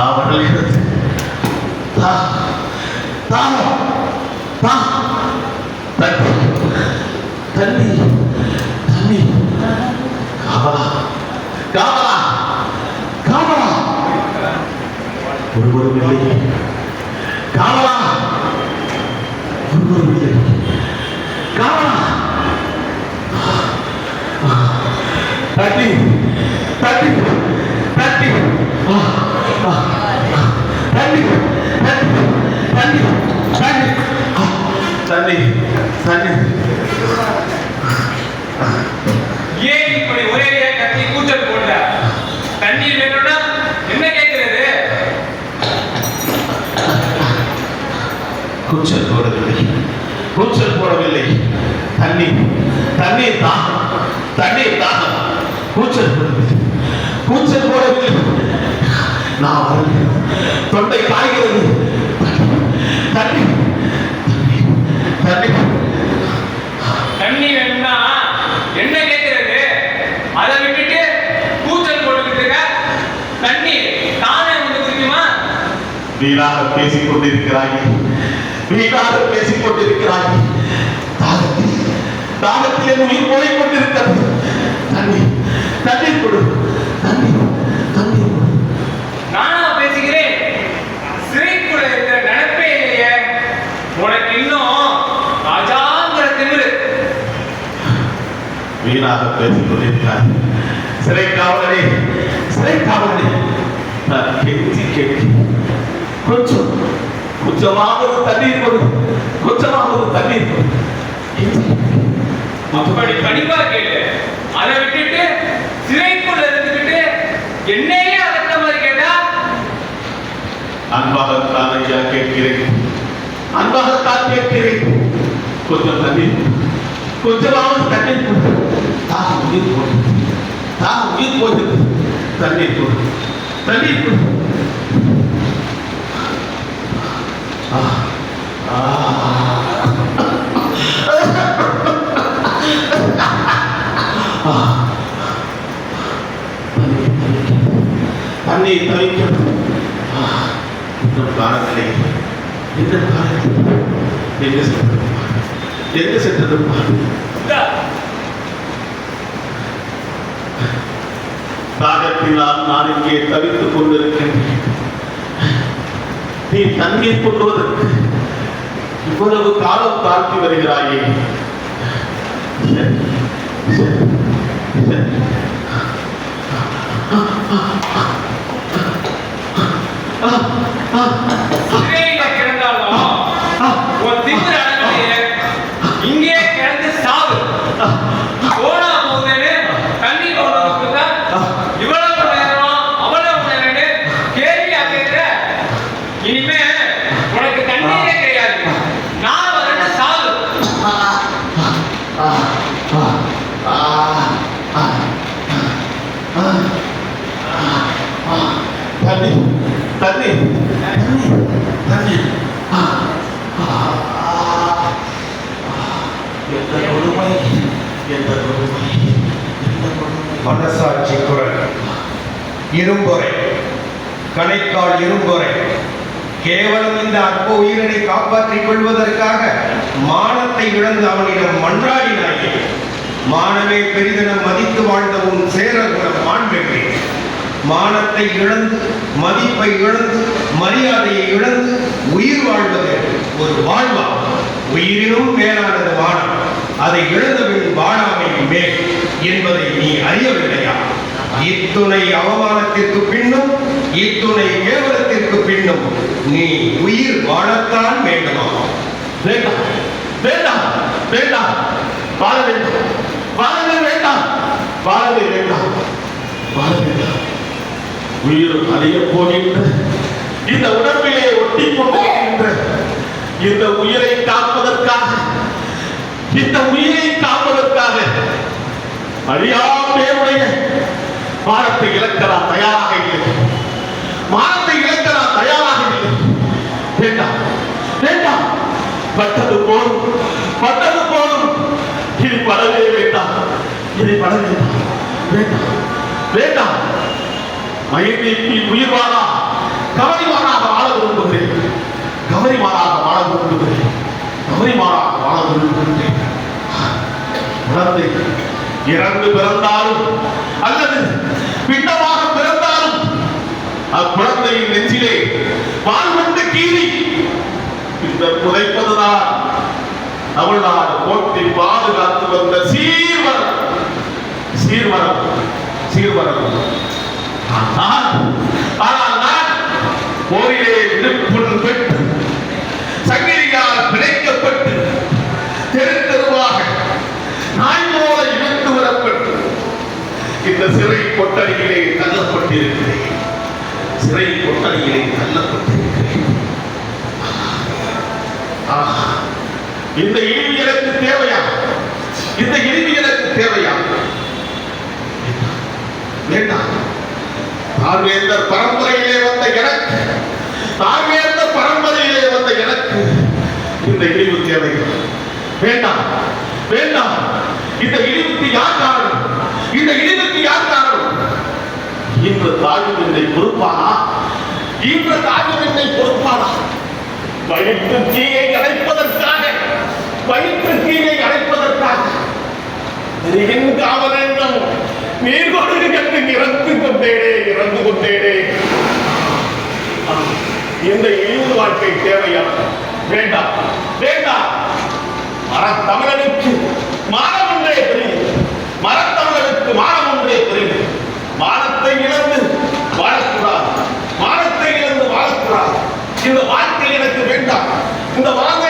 அவர்களிடத்து தண்ணி தண்ணி காவலா காவலா காவலா ஒருவரும் இல்லை காவலா ஒருவரும் இல்லை காவலா தண்ணி தண்ணி தண்ணி தண்ணி தண்ணி தண்ணி தண்ணி தண்ணி ஏன் இப்படி ஒரே கத்தி கூச்சல் போடுற? தண்ணீர் வேணும்னா என்ன கேட்கிறது? கூச்சல் போடவில்லை கூச்சல் போடவில்லை தண்ணீர் தண்ணீர் தாகம் தண்ணீர் தாகம் கூச்சல் போடவில்லை கூச்சல் போடவில்லை நான் வரவில்லை தொண்டை காய்கிறது தண்ணீர் தண்ணீர் தண்ணி வேணும்னா என்ன கேட்கிறது? அதை விட்டுட்டு கூச்சல் போட்டுக்கிட்டு தண்ணீர் தானே வந்து குடிக்குமா? வீணாக பேசிக் கொண்டிருக்கிறாய் வீணாக பேசிக் கொண்டிருக்கிறாய் தாகத்தில் தாகத்தில் என் உயிர் போய்க் கொண்டிருக்கிறது தண்ணீர் தண்ணீர் கொடு தண்ணீர் தண்ணீர் கொடு நானா பேசுகிறேன்? சிறைக்குள்ள இருக்கிற நினைப்பே இல்லையே உனக்கு. இன்னும் ராஜாங்கிற திமிரு. வீணாக பேசிக் கொண்டிருக்கிறார் சிறை காவலனே சிறை காவலனே நான் கெஞ்சி கெஞ்சி கொஞ்சம் கொஞ்சமாவது தண்ணீர் கொடு கொஞ்சமாவது தண்ணீர் கொடு அப்படி கண்டிப்பா கேளு. அதை விட்டுட்டு சிறைக்குள்ள இருந்துகிட்டு என்னையே அதட்ட மாதிரி கேட்டா? அன்பாகத்தான் ஐயா கேட்கிறேன் அன்பாகத்தான் கேட்கிறேன் கொஞ்சம் தண்ணீர் கொஞ்சமாவது தண்ணீர் கொடு தாகம் உயிர் போடு தாகம் உயிர் போடுது தண்ணீர் கொடு தண்ணீர் கொடு தண்ணீர் தவிக்கும் இன்னும் காலத்திலே இந்த காலத்தில் எங்க சென்றது தாகத்தினால் நான் இங்கே தவித்துக் கொண்டிருக்கின்றேன் நீ தண்ணீர் கொள்வதற்கு இவ்வளவு காலம் தாழ்த்தி வருகிறாயே சிறையில கிடந்தாலும் உன் திமிரு அடங்கலையே. இங்கே கிடந்து சாவு. போனா போகுதுன்னு தண்ணி கொண்டு வந்துட்டா இவ்வளவு நேரம் அவ்வளவு நேரம்னு கேள்வியா கேட்கிற? இனிமே உனக்கு தண்ணீரே கிடையாது. நான் வரேன்னு சாவு. தண்ணி தண்ணி தண்ணி எந்த கொடுமை எந்த கொடுமை மனசாட்சி குரல் இரும்பொறை கணைக்கால் இரும்பொறை கேவலம் இந்த அற்ப உயிரினை காப்பாற்றிக் கொள்வதற்காக மானத்தை இழந்து அவனிடம் மன்றாடினாயே. மானமே பெரிதென மதித்து வாழ்ந்த உன் சேரகுணம் மாண்பெற்றே. மானத்தை இழந்து மதிப்பை இழந்து மரியாதையை இழந்து உயிர் வாழ்வது ஒரு வாழ்வா? உயிரினும் மேலானது வானம். அதை இழந்தவின் வாழாமை மேல் என்பதை நீ அறியவில்லையா? இத்துணை அவமானத்திற்கு பின்னும் இத்துணை கேவலத்திற்கு பின்னும் நீ உயிர் வாழத்தான் வேண்டுமா? வேண்டாம் வேண்டாம் வேண்டாம் வாழ வேண்டாம் வாழவே வேண்டாம் வாழவே வேண்டாம் வாழ வேண்டாம் உயிர் அடைய போகின்ற இந்த உடம்பிலே ஒட்டி கொண்டிருக்கின்ற இந்த உயிரை காப்பதற்காக இந்த உயிரை காப்பதற்காக அழியாமையுடைய மானத்தை இழக்க நான் தயாராக இல்லை. மானத்தை இழக்க நான் தயாராக இல்லை. வேண்டாம் வேண்டாம் பட்டது போதும் பட்டது போதும். இனி படவே வேண்டாம் இனி பட வேண்டாம் வேண்டாம் வேண்டாம். மயிர் நீக்கி உயிர் வாழா கவரிமானாக வாழ விரும்புகிறேன். கவரிமானாக வாழ விரும்புகிறேன். கவரிமானாக வாழ விரும்புகிறேன். குழந்தை இறந்து பிறந்தாலும் அல்லது பிண்டமாக பிறந்தாலும் அக்குழந்தையின் நெஞ்சிலே வாழ்வென்று கீறி இந்த புதைப்பதுதான் தமிழ்நாடு போட்டி பாதுகாத்து வந்த சீர்வரம். ஆனால் நான் போரிலே விடுப்புண் பெற்று சங்கிலியால் பிணைக்கப்பட்டு தெரு தெருவாக நாய் போல இழுத்து வரப்பட்டு இந்த சிறை கொட்டடியிலே தள்ளப்பட்டிருக்கிறேன். சிறை கொட்டடியிலே தள்ளப்பட்டிருக்கிறேன். இந்த இழிவு எனக்கு தேவையா? இந்த இழிவு எனக்கு தேவையா? வேண்டாம். தார்வேந்தர் பரம்பரையிலே வந்த எனக்கு, தார்வேந்தர் பரம்பரையிலே வந்த எனக்கு இந்த இழிவு தேவையா? வேண்டாம், வேண்டாம். இந்த இழிவுக்கு யார் காரணம்? இந்த இழிவுக்கு யார் காரணம்? இன்று தாயும் என்னை பொறுப்பானா? இன்று தாயும் என்னை பொறுப்பானா? வயிற்று தீயை அடைப்பதற்காக, வயிற்று தீயை அடைப்பதற்காக காவலென்னும் நீர் கொடுத்து இறந்து கொண்டேனே. இந்த இழிவு வாழ்க்கை தேவையா? வேண்டாம், வேண்டாம். மரத்தமிழனுக்கு மானம் ஒன்றே தெரியும். மரத்தமிழனுக்கு மானம் ஒன்றே தெரியும். மானத்தை இழந்து வாழக்கூடாது. மானத்தை இழந்து வாழக்கூடாது. இந்த வாழ்க்கை எனக்கு வேண்டாம். இந்த வாழ்க்கை